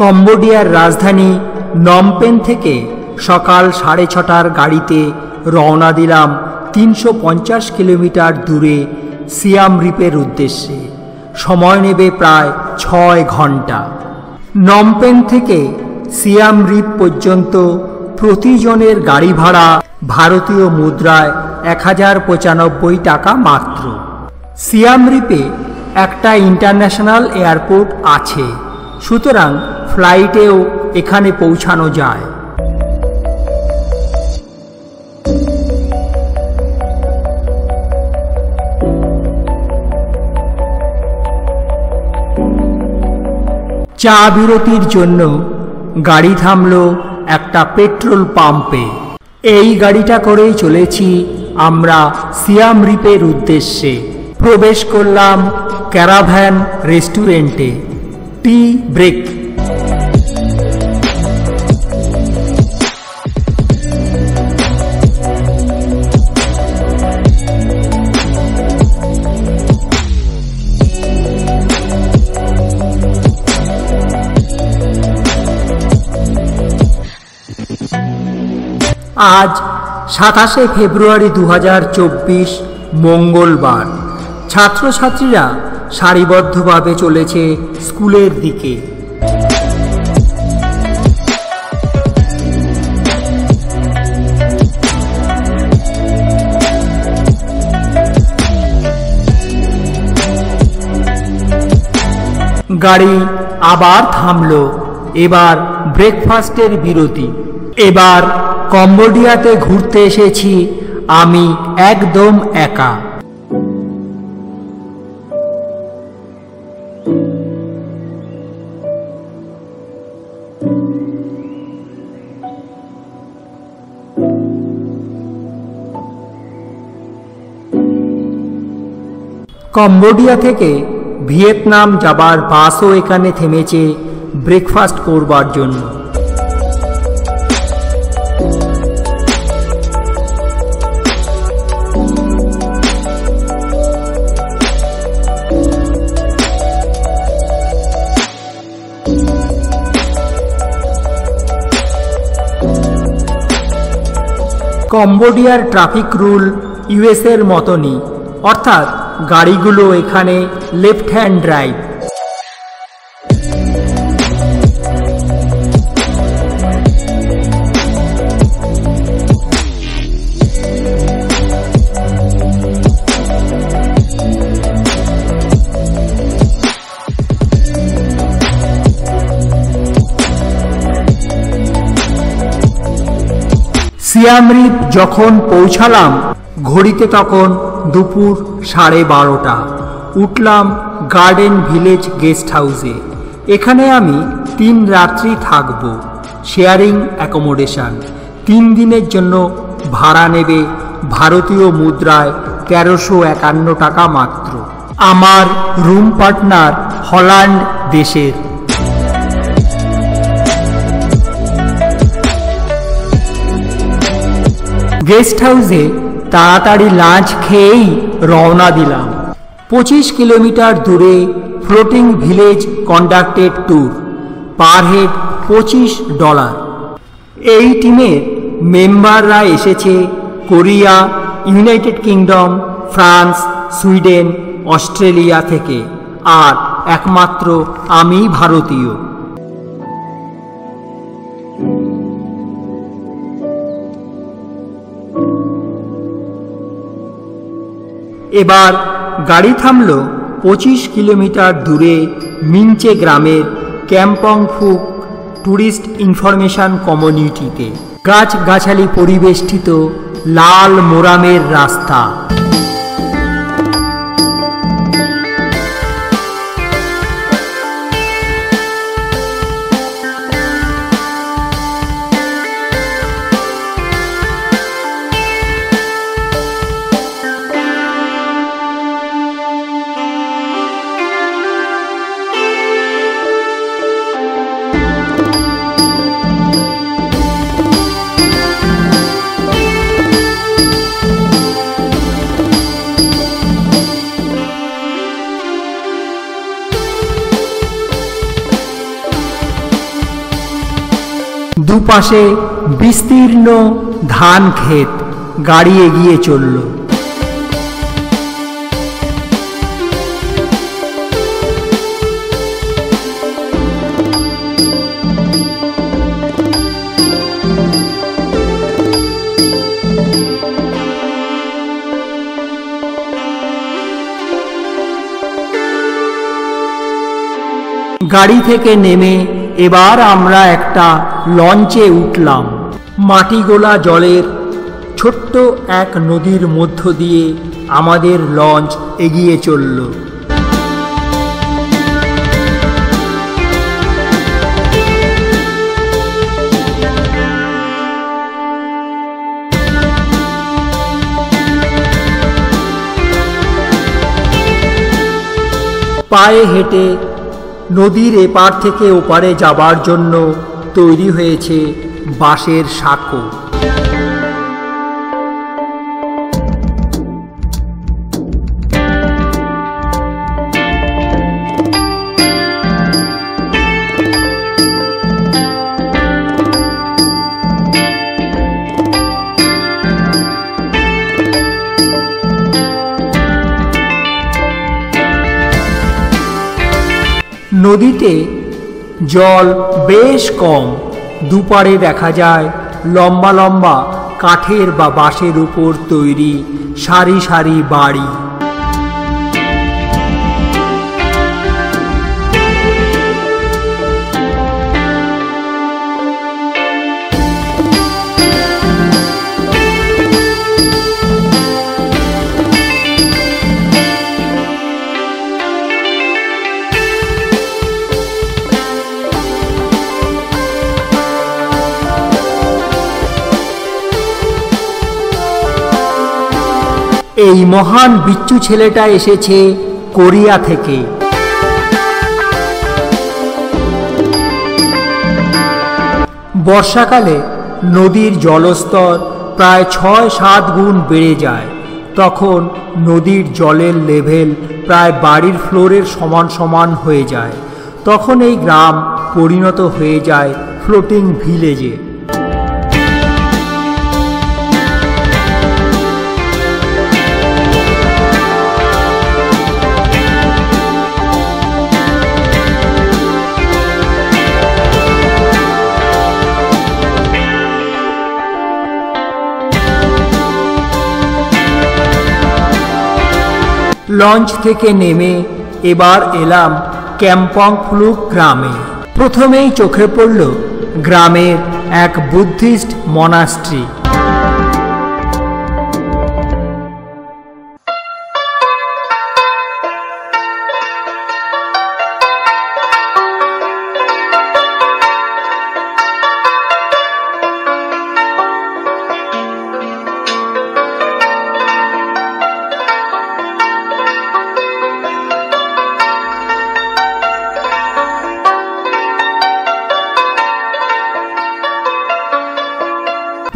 কম্বোডিয়ার রাজধানী নমপেন থেকে সকাল 6:30টার গাড়িতে রওনা দিলাম 350 কিলোমিটার দূরে সিয়াম রিপের উদ্দেশ্যে। সময় নেবে প্রায় 6 ঘন্টা। নমপেন থেকে সিয়াম রিপ পর্যন্ত প্রতিজনের গাড়ি ভাড়া ভারতীয় মুদ্রায় 1095 টাকা মাত্র। সিয়াম রিপে একটা ইন্টারন্যাশনাল এয়ারপোর্ট আছে, সুতরাং ফ্লাইটেও এখানে পৌঁছানো যায়। চা বিরতির জন্য গাড়ি থামল একটা পেট্রোল পাম্পে। এই গাড়িটা করেই চলেছি আমরা সিয়াম রিপের উদ্দেশ্যে। প্রবেশ করলাম ক্যারাভ্যান রেস্টুরেন্টে। Tea break. আজ 27শে ফেব্রুয়ারি 2024 মঙ্গলবার। ছাত্রছাত্রীরা সারিবদ্ধভাবে চলেছে স্কুলের দিকে। গাড়ি আবার থামল। এবার ব্রেকফাস্টের বিরতি। এবার কম্বোডিয়াতে ঘুরতে এসেছি আমি একদম একা। কম্বোডিয়া থেকে ভিয়েতনাম যাবার বাসও এখানে থেমেছে ব্রেকফাস্ট করবার জন্য। কম্বোডিয়ার ট্রাফিক রুল ইউএসের মতনই, অর্থাৎ গাড়িগুলো এখানে লেফট হ্যান্ড ড্রাইভ। সিয়াম রিপ যখন পৌঁছালাম ঘড়িতে তখন দুপুর 12:30। উঠলাম গার্ডেন ভিলেজ গেস্ট হাউসে। এখানে আমি 3 রাত্রি থাকব। Sharing accommodation. 3 দিনের জন্য ভাড়া নেবে ভারতীয় মুদ্রায় 1351 টাকা মাত্র। আমার রুম পার্টনার হল্যান্ড দেশের। গেস্ট হাউসে তাড়াতাড়ি লাঞ্চ খেয়েই রওনা দিলাম। 25 কিলোমিটার দূরে floating village conducted tour. Per head $25। এই টিমের মেম্বাররা এসেছে Korea, United kingdom, France, Sweden, Australia থেকে, আর একমাত্র আমি ভারতীয়। এবার গাড়ি থামল 25 কিলোমিটার দূরে মিনচে গ্রামের ক্যাম্পং ফুক ট্যুরিস্ট ইনফরমেশন কমিউনিটিতে। গাছগাছালি পরিবেষ্টিত লাল মোরামের রাস্তা। দুপাশে বিস্তীর্ণ ধান ক্ষেত, গাড়ি এগিয়ে চলল। গাড়ি থেকে নেমে এবার আমরা একটা লঞ্চে উঠলাম। মাটিগোলা জলের ছোট্ট এক নদীর মধ্য দিয়ে আমাদের লঞ্চ এগিয়ে চলল। পায়ে হেঁটে নদীর এপার থেকে ওপারে যাবার জন্য তৈরি হয়েছে বাঁশের সাঁকো। নদীতে জল বেশ কম। দুপারে দেখা যায় লম্বা লম্বা কাঠের বা বাঁশের উপর তৈরি সারি সারি বাড়ি। এই মহান বিচ্ছু ছেলেটা এসেছে কোরিয়া থেকে। বর্ষাকালে নদীর জলস্তর প্রায় ৬-৭ গুণ বেড়ে যায়। তখন নদীর জলের লেভেল প্রায় বাড়ির ফ্লোরের সমান সমান হয়ে যায়। তখন এই গ্রাম পরিণত হয়ে যায় ফ্লোটিং ভিলেজে। লঞ্চ থেকে নেমে এবার এলাম ক্যাম্পং ফ্লুক গ্রামে। প্রথমেই চোখে পড়ল গ্রামের এক বুদ্ধিস্ট মনাস্ট্রি।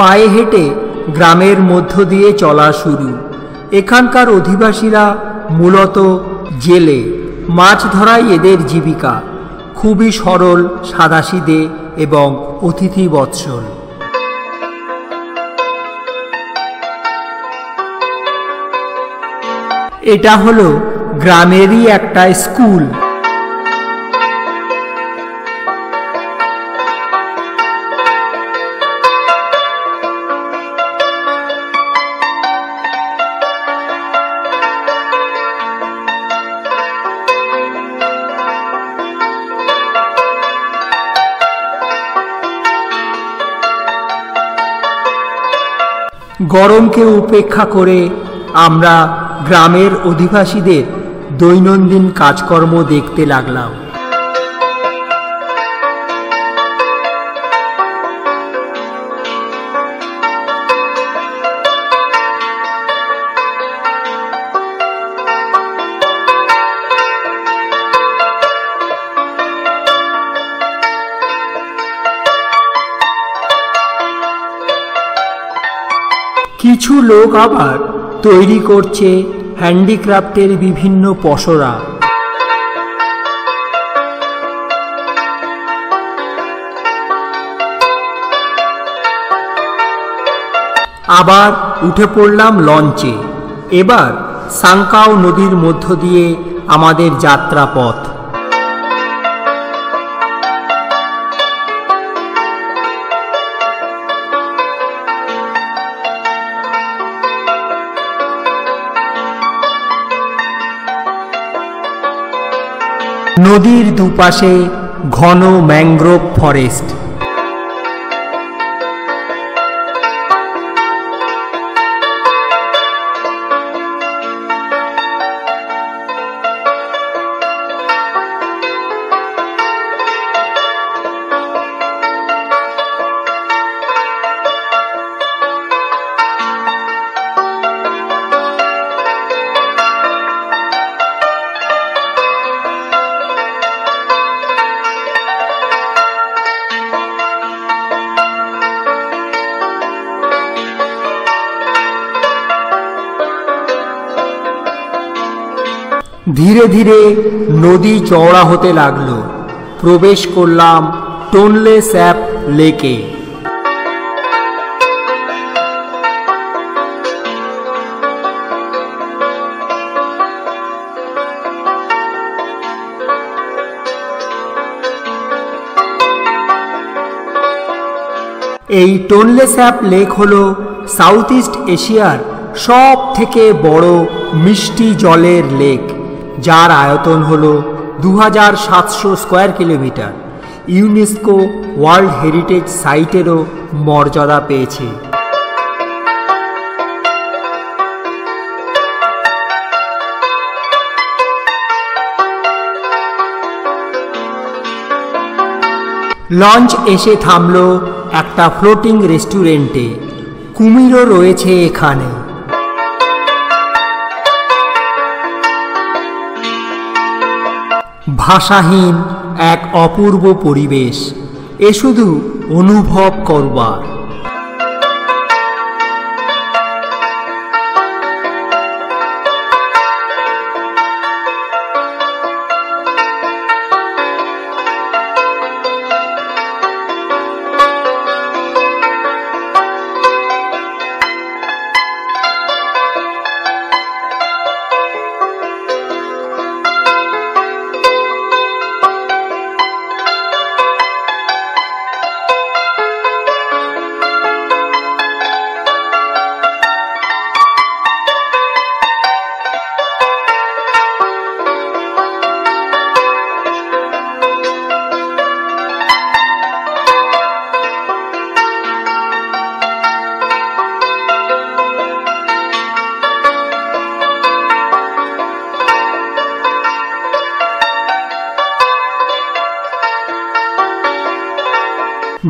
পায়ে হেঁটে গ্রামের মধ্য দিয়ে চলা শুরু। এখানকার অধিবাসীরা মূলত জেলে, মাছ ধরাই এদের জীবিকা। খুবই সরল, সাদাসিধে এবং অতিথি বৎসল। এটা হলো গ্রামেরই একটা স্কুল। গরমকে উপেক্ষা করে আমরা গ্রামের অধিবাসীদের দৈনন্দিন কাজকর্ম দেখতে লাগলাম। কিছু লোক আবার তৈরি করছে হ্যান্ডিক্রাফটের বিভিন্ন পসরা। আবার উঠে পড়লাম লঞ্চে। এবার সাংকাও নদীর মধ্য দিয়ে আমাদের যাত্রাপথ। নদীর দুপাশে ঘন ম্যানগ্রোভ ফরেস্ট। ধীরে ধীরে নদী চওড়া হতে লাগলো। প্রবেশ করলাম টোনলে স্যাপ লেকে। এই টোনলে স্যাপ লেক হল সাউথ ইস্ট এশিয়ার সব থেকে বড় মিষ্টি জলের লেক, যার আয়তন হল 2700 square kilometre. UNESCO world heritage সাইটেরও মর্যাদা পেয়েছে। লঞ্চ এসে থামল একটা ফ্লোটিং রেস্টুরেন্টে। কুমিরও রয়েছে এখানে। ভাষাহীন এক অপূর্ব পরিবেশ, এ শুধু অনুভব করবার।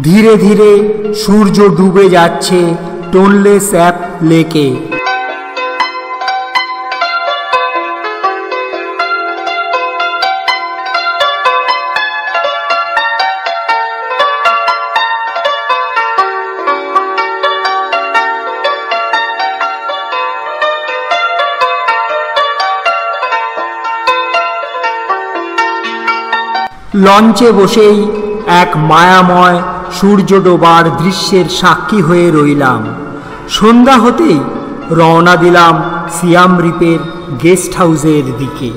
ধীরে ধীরে সূর্য ডুবে যাচ্ছে টোনলে স্যাপ লেকে। লঞ্চে বসেই এক মায়াময় সূর্য ডোবার দৃশ্যের সাক্ষী হয়ে রইলাম। সন্ধ্যা হতেই রওনা দিলাম সিয়াম রিপের গেস্ট হাউসের দিকে।